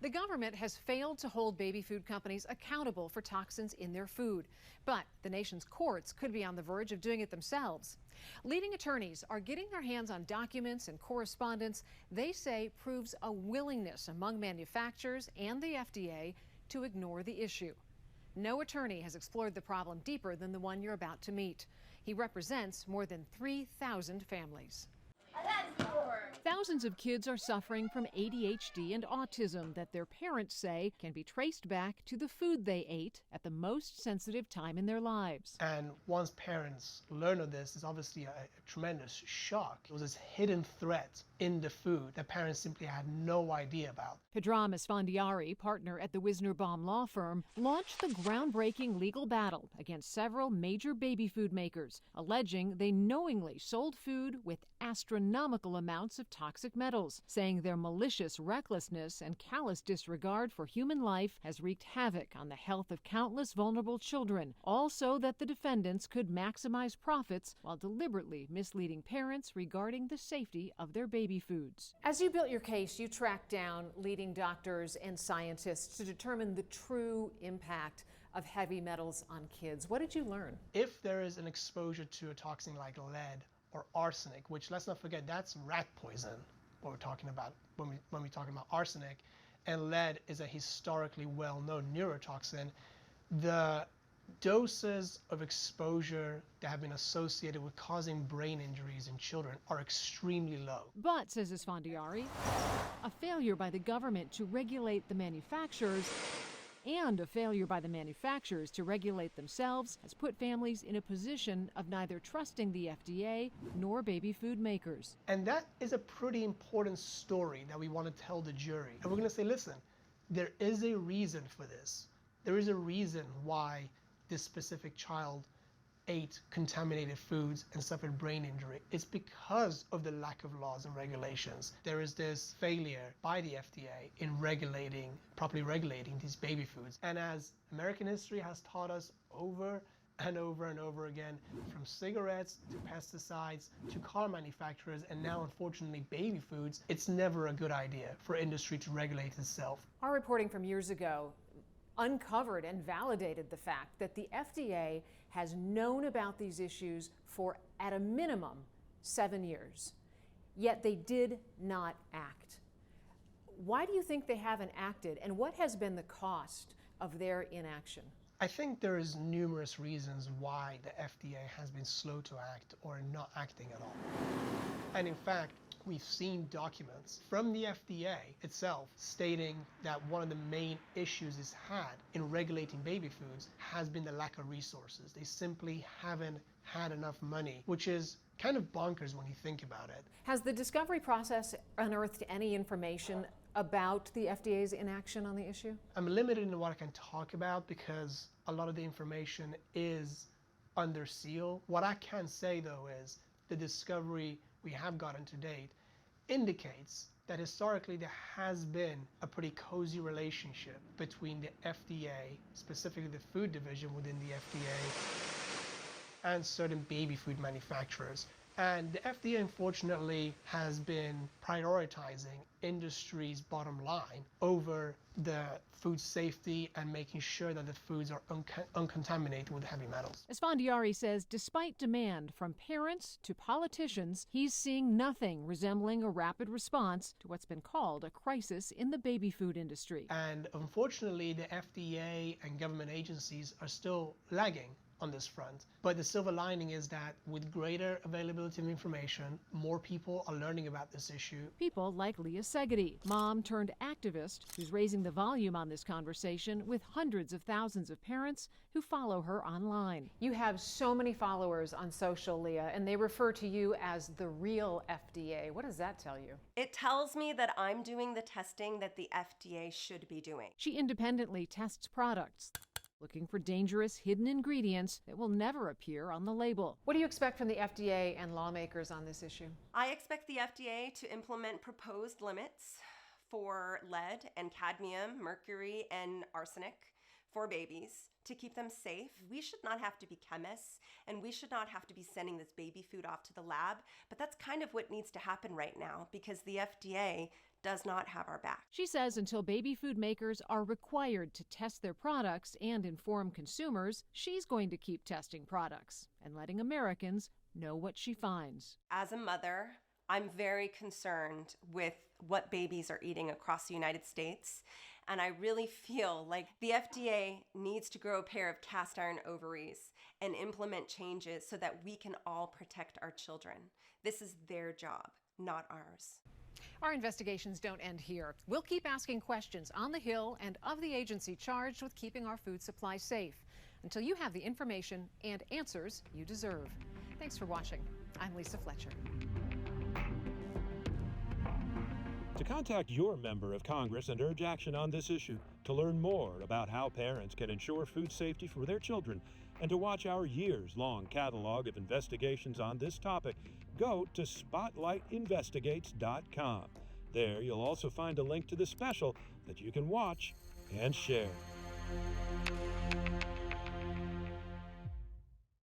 The government has failed to hold baby food companies accountable for toxins in their food. But the nation's courts could be on the verge of doing it themselves. Leading attorneys are getting their hands on documents and correspondence they say proves a willingness among manufacturers and the FDA to ignore the issue. No attorney has explored the problem deeper than the one you're about to meet. He represents more than 3,000 families. Thousands of kids are suffering from ADHD and autism that their parents say can be traced back to the food they ate at the most sensitive time in their lives. And once parents learn of this, it's obviously a tremendous shock. It was this hidden threat in the food that parents simply had no idea about. Pedram Esfandiari, partner at the Wisner-Baum law firm, launched the groundbreaking legal battle against several major baby food makers, alleging they knowingly sold food with astronomical amounts of toxic metals, saying their malicious recklessness and callous disregard for human life has wreaked havoc on the health of countless vulnerable children, all so that the defendants could maximize profits while deliberately misleading parents regarding the safety of their baby foods. As you built your case, you tracked down leading doctors and scientists to determine the true impact of heavy metals on kids. What did you learn? If there is an exposure to a toxin like lead or arsenic, which, let's not forget, that's rat poison, what we're talking about when we're talking about arsenic, and lead is a historically well-known neurotoxin, the doses of exposure that have been associated with causing brain injuries in children are extremely low. But, says Esfandiari, a failure by the government to regulate the manufacturers and a failure by the manufacturers to regulate themselves has put families in a position of neither trusting the FDA nor baby food makers. And that is a pretty important story that we want to tell the jury. And we're going to say, listen, there is a reason for this. There is a reason why this specific child ate contaminated foods and suffered brain injury. It's because of the lack of laws and regulations. There is this failure by the FDA in properly regulating these baby foods. And as American history has taught us over and over and over again, from cigarettes to pesticides to car manufacturers and now unfortunately baby foods, it's never a good idea for industry to regulate itself. Our reporting from years ago uncovered and validated the fact that the FDA has known about these issues for, at a minimum, 7 years. Yet they did not act. Why do you think they haven't acted, and what has been the cost of their inaction? I think there is numerous reasons why the FDA has been slow to act or not acting at all. And in fact, we've seen documents from the FDA itself stating that one of the main issues it's had in regulating baby foods has been the lack of resources. They simply haven't had enough money, which is kind of bonkers when you think about it. Has the discovery process unearthed any information about the FDA's inaction on the issue? I'm limited in what I can talk about because a lot of the information is under seal. What I can say though is the discovery we have gotten to date indicates that historically there has been a pretty cozy relationship between the FDA, specifically the food division within the FDA, and certain baby food manufacturers. And the FDA, unfortunately, has been prioritizing industry's bottom line over the food safety and making sure that the foods are uncontaminated with heavy metals. Esfandiari says despite demand from parents to politicians, he's seeing nothing resembling a rapid response to what's been called a crisis in the baby food industry. And unfortunately, the FDA and government agencies are still lagging on this front. But the silver lining is that with greater availability of information, more people are learning about this issue. People like Leah Segedy, mom turned activist, who's raising the volume on this conversation with hundreds of thousands of parents who follow her online. You have so many followers on social, Leah, and they refer to you as the real FDA. What does that tell you? It tells me that I'm doing the testing that the FDA should be doing. She independently tests products, looking for dangerous hidden ingredients that will never appear on the label. What do you expect from the FDA and lawmakers on this issue? I expect the FDA to implement proposed limits for lead and cadmium, mercury, and arsenic for babies to keep them safe. We should not have to be chemists, and we should not have to be sending this baby food off to the lab, but that's kind of what needs to happen right now because the FDA does not have our back. She says until baby food makers are required to test their products and inform consumers, she's going to keep testing products and letting Americans know what she finds. As a mother, I'm very concerned with what babies are eating across the United States. And I really feel like the FDA needs to grow a pair of cast iron ovaries and implement changes so that we can all protect our children. This is their job, not ours. Our investigations don't end here. We'll keep asking questions on the Hill and of the agency charged with keeping our food supply safe until you have the information and answers you deserve. Thanks for watching. I'm Lisa Fletcher. To contact your member of Congress and urge action on this issue, to learn more about how parents can ensure food safety for their children, and to watch our years-long catalog of investigations on this topic, go to spotlightinvestigates.com. There you'll also find a link to the special that you can watch and share.